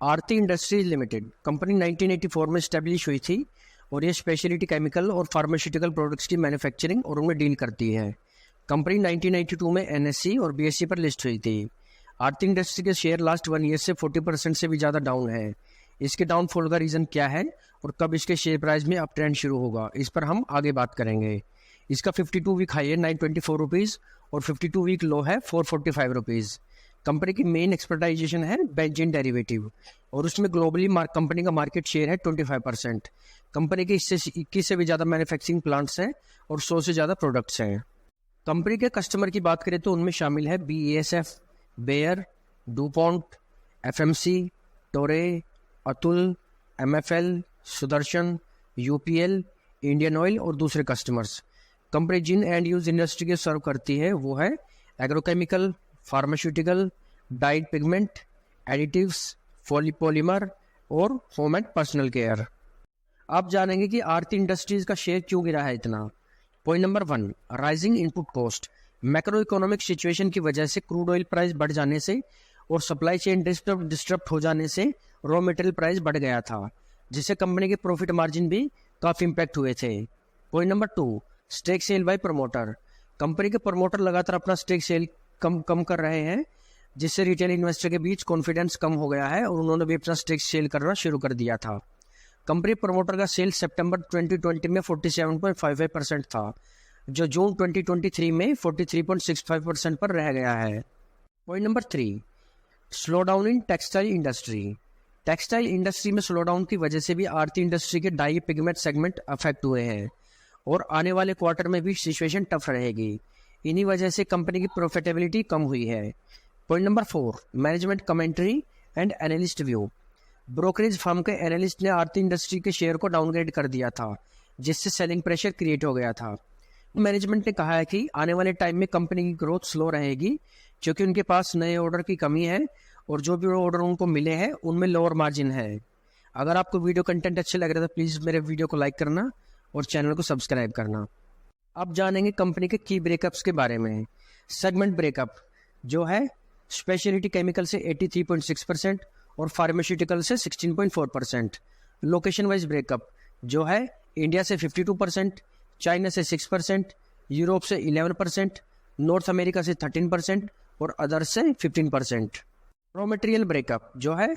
आरती industries limited company 1984 में establish हुई थी और ये स्पेशलिटी केमिकल और फार्मास्यूटिकल प्रोडक्ट्स की मैन्युफैक्चरिंग और उनमें डील करती है। कंपनी 1992 में एनएससी और बीएससी पर लिस्ट हुई थी। आरती इंडस्ट्री के शेयर लास्ट 1 ईयर से 40% से भी ज़्यादा डाउन है। इसके डाउनफॉल का रीज़न क्या है और कब इसके शेयर प्राइस में अप ट्रेंड शुरू होगा, इस पर हम आगे बात करेंगे। इसका 52 वीक हाई है 924 रुपीज़ और 52 वीक लो है 445 रुपीज़। कंपनी की मेन एक्सपर्टाइजेशन है बेंजीन डेरिवेटिव और उसमें ग्लोबली कंपनी का मार्केट शेयर है 25%। कंपनी के इससे 21 से भी ज़्यादा मैन्युफैक्चरिंग प्लांट्स हैं और 100 से ज़्यादा प्रोडक्ट्स हैं। कंपनी के कस्टमर की बात करें तो उनमें शामिल है BASF, bear, DuPont, FMC, Toray, Atul, MFL, Sudarshan, UPL, Indian oil और दूसरे कस्टमर्स। कंपनी जिन एंड यूज इंडस्ट्री के सर्व करती है वो है agrochemical, pharmaceutical, dyed pigment, additives, polymer और होम एंड पर्सनल केयर। आप जानेंगे कि आरती इंडस्ट्रीज का शेयर क्यों गिरा है इतना। Point number 1, rising input cost. Macro economic situation की वजह से क्रूड ऑयल प्राइस बढ़ जाने से और सप्लाई चेन डिस्टर्ब हो जाने से रॉ मटेरियल प्राइस बढ़ गया था, जिससे कंपनी के प्रॉफिट मार्जिन भी काफ़ी इम्पैक्ट हुए थे। Point number 2, stake sale by promoter. Company के प्रमोटर लगातार अपना स्टेक सेल कम कर रहे हैं, जिससे रिटेल इन्वेस्टर के बीच कॉन्फिडेंस कम हो गया है और उन्होंने भी अपना स्टेक सेल करना शुरू कर दिया था। कंपनी प्रमोटर का सेल सितंबर 2020 में 47.55% था, जो जून 2023 में 43.65% पर रह गया है। Point number 3, slow down in textile industry. Textile industry में स्लो डाउन की वजह से भी आरती इंडस्ट्री के डाई पिगमेंट सेगमेंट अफेक्ट हुए हैं और आने वाले क्वार्टर में भी सिचुएशन टफ रहेगी। इन्हीं वजह से कंपनी की प्रॉफिटेबिलिटी कम हुई है। Point number 4, management commentary and analyst view. Brokerage firm के एनालिस्ट ने आरती इंडस्ट्री के शेयर को डाउनग्रेड कर दिया था, जिससे सेलिंग प्रेशर क्रिएट हो गया था। मैनेजमेंट ने कहा है कि आने वाले टाइम में कंपनी की ग्रोथ स्लो रहेगी, क्योंकि उनके पास नए ऑर्डर की कमी है और जो भी ऑर्डर उनको मिले हैं उनमें लोअर मार्जिन है। अगर आपको वीडियो कंटेंट अच्छे लग रहे तो प्लीज़ मेरे वीडियो को लाइक करना और चैनल को सब्सक्राइब करना। अब जानेंगे कंपनी के की ब्रेकअप्स के बारे में। सेगमेंट ब्रेकअप जो है स्पेशलिटी केमिकल से 83.6% और फार्मास्यूटिकल से 16.4%। लोकेशन वाइज ब्रेकअप जो है इंडिया से 52%, चाइना से 6%, यूरोप से 11%, नॉर्थ अमेरिका से 13% और अदर्स से 15%। रॉ मटेरियल ब्रेकअप जो है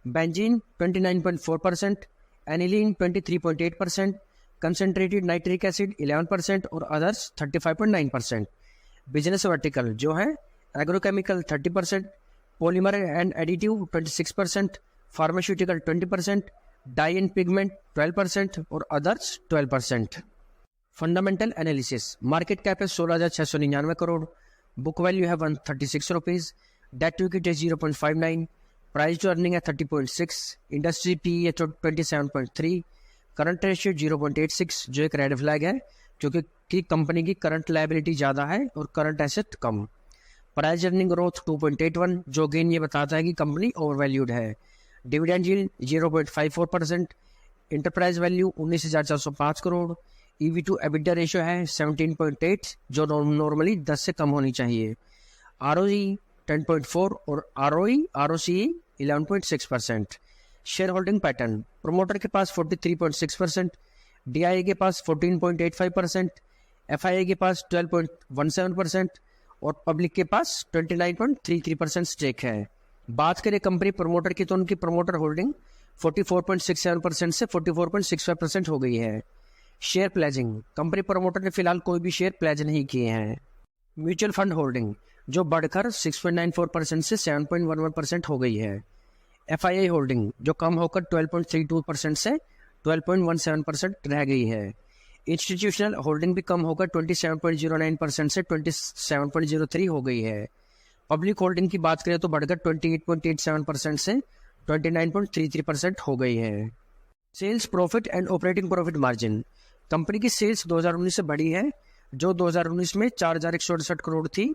benzene 29.4%, aniline 23.8%, concentrated nitric acid 11% और अदर्स 35.9%। बिजनेस वर्टिकल जो है agrochemical 30%, polymer and additive 26%, pharmaceutical 20%, dye and pigment 12% और others 12%। Fundamental analysis. Market cap है 16,699 करोड़, बुक वैल्यू है 136 rupees, debt to equity 0.59, price to earning है 30.6, industry P है 27.3, current ratio 0.86 जो एक रेड फ्लैग है, क्योंकि कंपनी की करंट लायबिलिटी ज़्यादा है और करंट एसेट कम। प्राइस अर्निंग ग्रोथ 2.81 जो अगेन ये बताता है कि कंपनी ओवर वैल्यूड है। Dividend yield 0.54%, enterprise value 19,405 crore, EV to EBITDA ratio है 17.8 जो नॉर्मली 10 से कम होनी चाहिए। ROE 10.4 और ROCE 11.6%। Share holding pattern, promoter के पास 43.6%, DIA के पास 14.85%, FIA के पास 12.17% और पब्लिक के पास 29.33% स्टेक है। बात करें कंपनी प्रमोटर की तो उनकी प्रमोटर होल्डिंग 44.67% से 44.65% हो गई है। शेयर प्लेजिंग, कंपनी प्रमोटर ने फिलहाल कोई भी शेयर प्लेज नहीं किए हैं। म्यूचुअल फंड होल्डिंग जो बढ़कर 6.94% से 7.11% हो गई है। FIA होल्डिंग जो कम होकर 12.32% से 12.17% रह गई है। इंस्टीट्यूशनल होल्डिंग भी कम होकर 27.09% से 27.03 हो गई है। पब्लिक होल्डिंग की बात करें तो बढ़कर 28.87% से 29.33% हो गई है। Sales profit and operating profit margin, company की सेल्स 2019 से बढ़ी है, जो 2019 में 4,168 करोड़ थी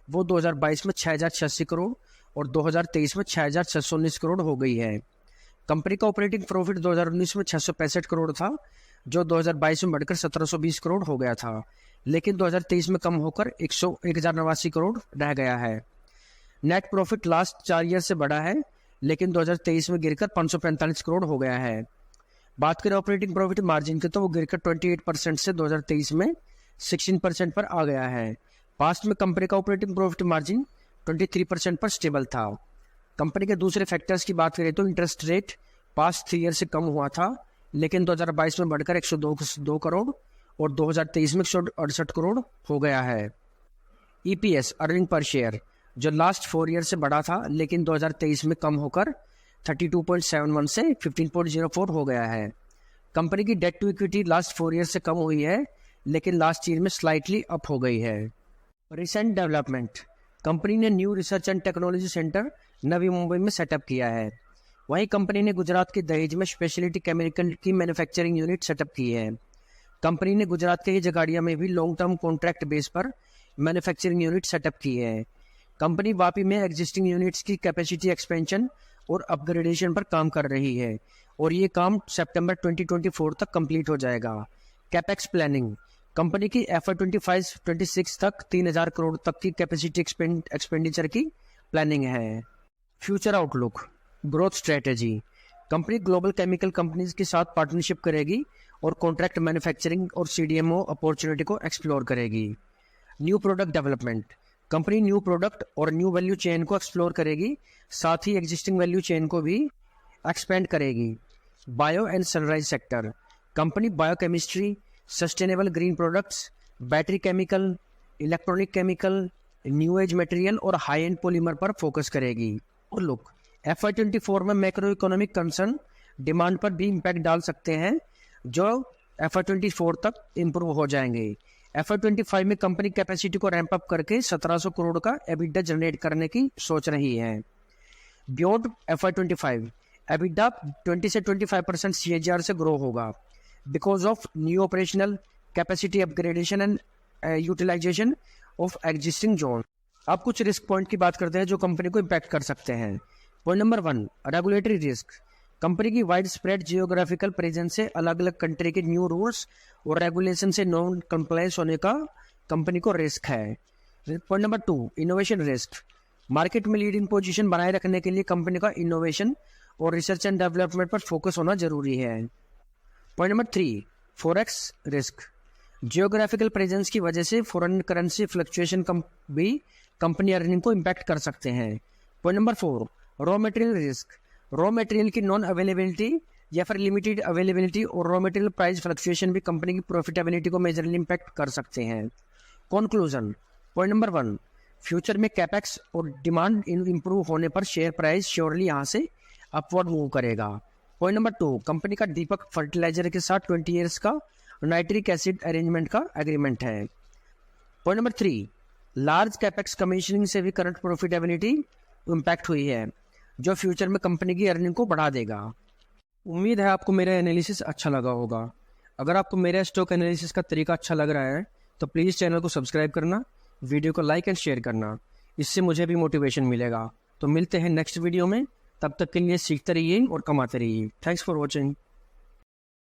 वो 2022 में 6,086 करोड़ और 2023 में 6,619 करोड़ हो गई है। कंपनी का ऑपरेटिंग प्रॉफिट 2019 में 665 करोड़ था, जो 2022 में बढ़कर 1,720 करोड़ हो गया था, लेकिन 2023 में कम होकर 1,089 करोड़ रह गया है। नेट प्रॉफिट लास्ट 4 ईयर से बढ़ा है, लेकिन 2023 में गिरकर 545 करोड़ हो गया है। बात करें ऑपरेटिंग प्रॉफिट मार्जिन की तो वो गिरकर 28% से 2023 में 16% पर आ गया है। पास्ट में कंपनी का ऑपरेटिंग प्रॉफिट मार्जिन 23% पर स्टेबल था। कंपनी के दूसरे फैक्टर्स की बात करें तो इंटरेस्ट रेट पास्ट 3 ईयर से कम हुआ था, लेकिन 2022 में बढ़कर 102 करोड़ और 2023 में 168 करोड़ हो गया है। EPS अर्निंग पर शेयर जो लास्ट 4 ईयर से बढ़ा था, लेकिन 2023 में कम होकर 32.71 से 15.04 हो गया है। कंपनी की debt to equity last 4 year से कम हुई है, लेकिन लास्ट ईयर में स्लाइटली अप हो गई है। रिसेंट डेवलपमेंट, कंपनी ने new research and technology centre Navi Mumbai में सेटअप किया है। वहीं कंपनी ने गुजरात के दहेज में स्पेशलिटी केमिकल की मैन्युफैक्चरिंग यूनिट सेटअप की है। कंपनी ने गुजरात के ही जगाड़िया में भी लॉन्ग टर्म कॉन्ट्रैक्ट बेस पर मैन्युफैक्चरिंग यूनिट सेटअप की है। कंपनी वापी में एग्जिस्टिंग यूनिट्स की कैपेसिटी एक्सपेंशन और अपग्रेडेशन पर काम कर रही है और ये काम सितंबर 2024 तक कंप्लीट हो जाएगा। कैपेक्स प्लानिंग, कंपनी की FY25-26 तक 3000 करोड़ तक की कैपेसिटी एक्सपेंडिचर की प्लानिंग है। Future outlook, growth strategy, company global chemical companies के साथ पार्टनरशिप करेगी और कॉन्ट्रैक्ट मैन्युफैक्चरिंग और CDMO अपॉर्चुनिटी को एक्सप्लोर करेगी। New product development, company new product और न्यू वैल्यू चेन को एक्सप्लोर करेगी, साथ ही एग्जिस्टिंग वैल्यू चेन को भी एक्सपेंड करेगी। Bio and sunrise sector, company biochemistry, sustainable green products, battery chemical, electronic chemical, new age material और high and polymer पर focus करेगी। और लुक, FY24 में मैक्रो इकोनॉमिक कंसर्न डिमांड पर भी इम्पैक्ट डाल सकते हैं, जो FY24 तक इम्प्रूव हो जाएंगे। FY25 में कंपनी कैपेसिटी को रैंप अप करके 1700 करोड़ का EBITDA जनरेट करने की सोच रही है। बियॉन्ड FY25 EBITDA 20 से 25% CAGR से ग्रो होगा because of new operational capacity upgradation and utilisation of existing zone. अब कुछ रिस्क पॉइंट की बात करते हैं जो कंपनी को इम्पैक्ट कर सकते हैं। Point number 1, regulatory risk. Company की वाइड स्प्रेड जियोग्राफिकल प्रेजेंस से अलग अलग कंट्री के न्यू रूल्स और रेगुलेशन से नॉन कंप्लायंस होने का कंपनी को रिस्क है। Point number 2, innovation risk. Market में लीडिंग पोजीशन बनाए रखने के लिए कंपनी का इनोवेशन और रिसर्च एंड डेवलपमेंट पर फोकस होना जरूरी है। Point number 3, forex risk. Geographical presence की वजह से फॉरेन करेंसी फ्लक्चुएशन भी कंपनी अर्निंग को इम्पैक्ट कर सकते हैं। Point number 4, raw material risk. Raw material की नॉन अवेलेबिलिटी या फिर लिमिटेड अवेलेबिलिटी और रॉ मटेरियल प्राइस फ्लक्चुएशन भी कंपनी की प्रॉफिटेबिलिटी को मेजरली इम्पैक्ट कर सकते हैं। कंक्लूजन, पॉइंट नंबर 1, फ्यूचर में कैपेक्स और डिमांड इंप्रूव होने पर शेयर प्राइस श्योरली यहाँ से अपवर्ड मूव करेगा। पॉइंट नंबर 2, कंपनी का दीपक फर्टिलाइजर के साथ 20 ईयर्स का नाइट्रिक एसिड अरेंजमेंट का एग्रीमेंट है। Point number 3, large capex commissioning से भी करंट प्रॉफिटेबिलिटी इम्पैक्ट हुई है, जो फ्यूचर में कंपनी की अर्निंग को बढ़ा देगा। उम्मीद है आपको मेरा एनालिसिस अच्छा लगा होगा। अगर आपको मेरा स्टॉक एनालिसिस का तरीका अच्छा लग रहा है तो प्लीज़ चैनल को सब्सक्राइब करना, वीडियो को लाइक एंड शेयर करना, इससे मुझे भी मोटिवेशन मिलेगा। तो मिलते हैं नेक्स्ट वीडियो में, तब तक के लिए सीखते रहिए और कमाते रहिए। Thanks for watching.